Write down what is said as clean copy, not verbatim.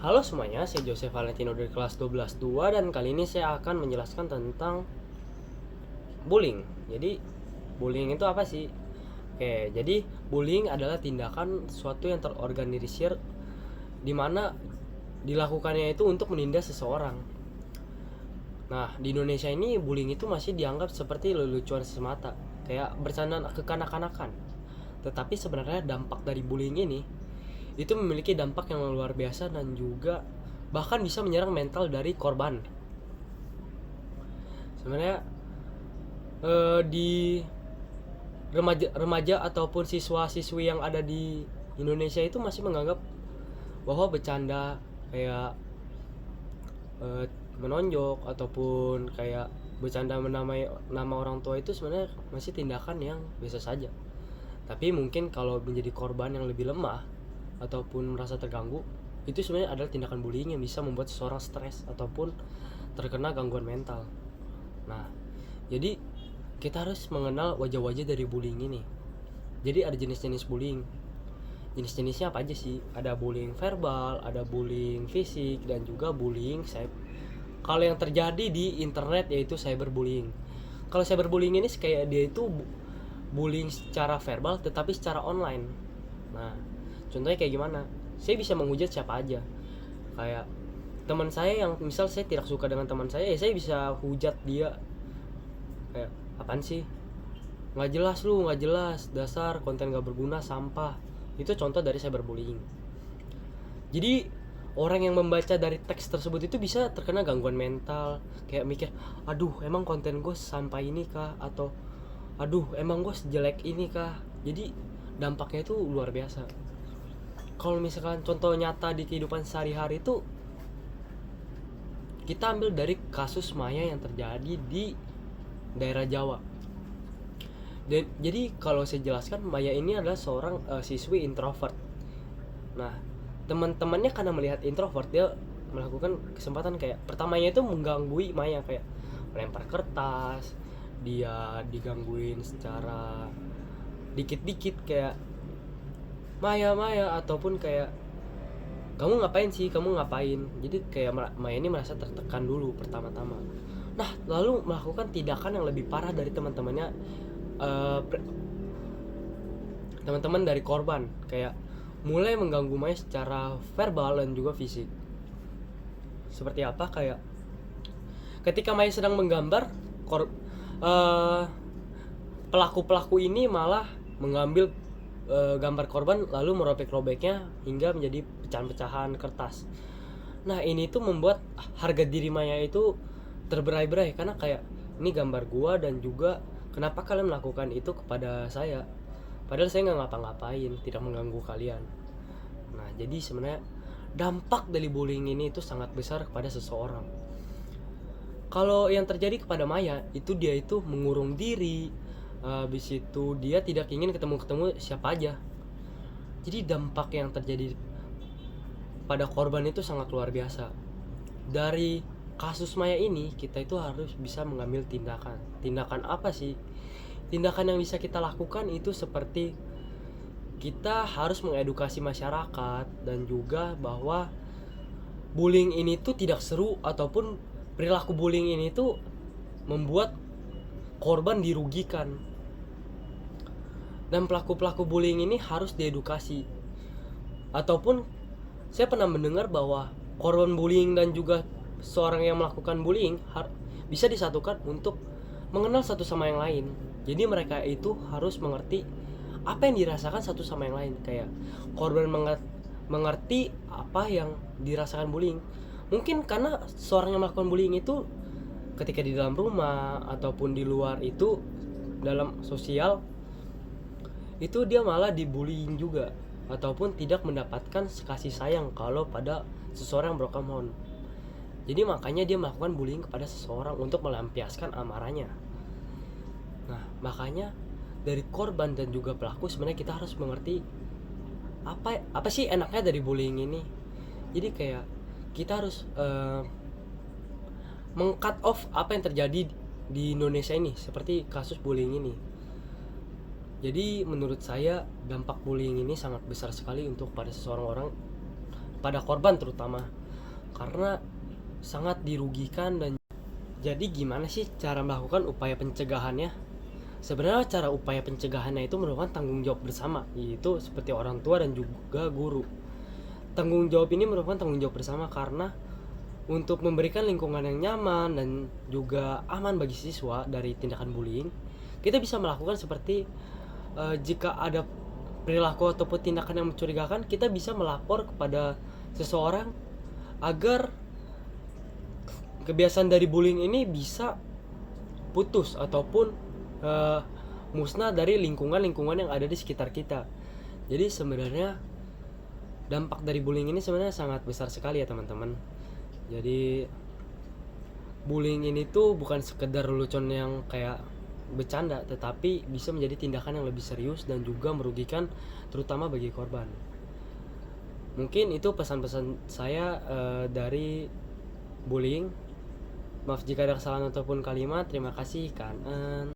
Halo semuanya, saya Joseph Valentino dari kelas 12-2 dan kali ini saya akan menjelaskan tentang bullying. Jadi, bullying itu apa sih? Oke, jadi bullying adalah tindakan suatu yang terorganisir di mana dilakukannya itu untuk menindas seseorang. Nah, di Indonesia ini bullying itu masih dianggap seperti lelucon semata, kayak bercandaan kekanak-kanakan. Tetapi sebenarnya dampak dari bullying ini itu memiliki dampak yang luar biasa dan juga bahkan bisa menyerang mental dari korban. Sebenarnya di remaja ataupun siswa-siswi yang ada di Indonesia itu masih menganggap bahwa bercanda kayak menonjok ataupun kayak bercanda menamai nama orang tua itu sebenarnya masih tindakan yang biasa saja. Tapi mungkin kalau menjadi korban yang lebih lemah ataupun merasa terganggu, itu sebenarnya adalah tindakan bullying yang bisa membuat seseorang stres ataupun terkena gangguan mental. Nah, jadi kita harus mengenal wajah-wajah dari bullying ini. Jadi ada jenis-jenis bullying. Jenis-jenisnya apa aja sih? Ada bullying verbal, ada bullying fisik, dan juga bullying kalau yang terjadi di internet yaitu cyberbullying. Kalau cyberbullying ini kayak dia itu bullying secara verbal tetapi secara online. Nah, contohnya kayak gimana? Saya bisa menghujat siapa aja. Kayak teman saya yang misal saya tidak suka dengan teman saya, ya saya bisa hujat dia. Kayak apaan sih? Nggak jelas lu, nggak jelas, dasar konten nggak berguna, sampah. Itu contoh dari cyberbullying. Jadi orang yang membaca dari teks tersebut itu bisa terkena gangguan mental, kayak mikir, aduh emang konten gue sampai ini kah, atau aduh emang gue sejelek ini kah. Jadi dampaknya itu luar biasa. Kalau misalkan contoh nyata di kehidupan sehari-hari itu kita ambil dari kasus Maya yang terjadi di daerah Jawa. Dan jadi kalau saya jelaskan, Maya ini adalah seorang siswi introvert. Nah, teman-temannya karena melihat introvert, dia melakukan kesempatan kayak pertamanya itu mengganggu Maya, kayak melempar kertas, dia digangguin secara dikit-dikit kayak Maya ataupun kayak kamu ngapain sih, kamu ngapain. Jadi kayak Maya ini merasa tertekan dulu pertama-tama. Nah, lalu melakukan tindakan yang lebih parah dari teman-temannya, teman-teman dari korban, kayak mulai mengganggu Maya secara verbal dan juga fisik. Seperti apa? Kayak ketika Maya sedang menggambar, pelaku-pelaku ini malah mengambil gambar korban lalu merobek-robeknya hingga menjadi pecahan-pecahan kertas. Nah, ini tuh membuat harga diri Maya itu terberai-berai karena kayak ini gambar gua dan juga kenapa kalian melakukan itu kepada saya? Padahal saya nggak ngapa-ngapain, tidak mengganggu kalian. Nah, jadi sebenarnya dampak dari bullying ini itu sangat besar kepada seseorang. Kalau yang terjadi kepada Maya itu dia itu mengurung diri, habis itu dia tidak ingin ketemu siapa aja. Jadi dampak yang terjadi pada korban itu sangat luar biasa. Dari kasus Maya ini kita itu harus bisa mengambil tindakan. Tindakan apa sih? Tindakan yang bisa kita lakukan itu seperti kita harus mengedukasi masyarakat dan juga bahwa bullying ini tuh tidak seru ataupun perilaku bullying ini tuh membuat korban dirugikan. Dan pelaku-pelaku bullying ini harus diedukasi. Ataupun saya pernah mendengar bahwa korban bullying dan juga seorang yang melakukan bullying bisa disatukan untuk mengenal satu sama yang lain. Jadi mereka itu harus mengerti apa yang dirasakan satu sama yang lain. Kayak korban mengerti apa yang dirasakan bullying. Mungkin karena seorang yang melakukan bullying itu ketika di dalam rumah ataupun di luar itu dalam sosial itu dia malah dibullying juga ataupun tidak mendapatkan kasih sayang kalau pada seseorang yang broken home. Jadi makanya dia melakukan bullying kepada seseorang untuk melampiaskan amarahnya. Nah, makanya dari korban dan juga pelaku sebenarnya kita harus mengerti apa sih enaknya dari bullying ini. Jadi kayak kita harus meng-cut off apa yang terjadi di Indonesia ini seperti kasus bullying ini. Jadi menurut saya dampak bullying ini sangat besar sekali untuk pada seseorang orang pada korban terutama, karena sangat dirugikan. Dan jadi gimana sih cara melakukan upaya pencegahannya? Sebenarnya cara upaya pencegahannya itu merupakan tanggung jawab bersama, yaitu seperti orang tua dan juga guru. Tanggung jawab ini merupakan tanggung jawab bersama karena untuk memberikan lingkungan yang nyaman dan juga aman bagi siswa dari tindakan bullying, kita bisa melakukan seperti jika ada perilaku ataupun tindakan yang mencurigakan, kita bisa melapor kepada seseorang agar kebiasaan dari bullying ini bisa putus ataupun musnah dari lingkungan-lingkungan yang ada di sekitar kita. Jadi sebenarnya dampak dari bullying ini sebenarnya sangat besar sekali ya teman-teman. Jadi bullying ini tuh bukan sekedar lelucon yang kayak bercanda, tetapi bisa menjadi tindakan yang lebih serius dan juga merugikan terutama bagi korban. Mungkin itu pesan-pesan saya dari bullying. Maaf jika ada kesalahan ataupun kalimat. Terima kasih, Kanan.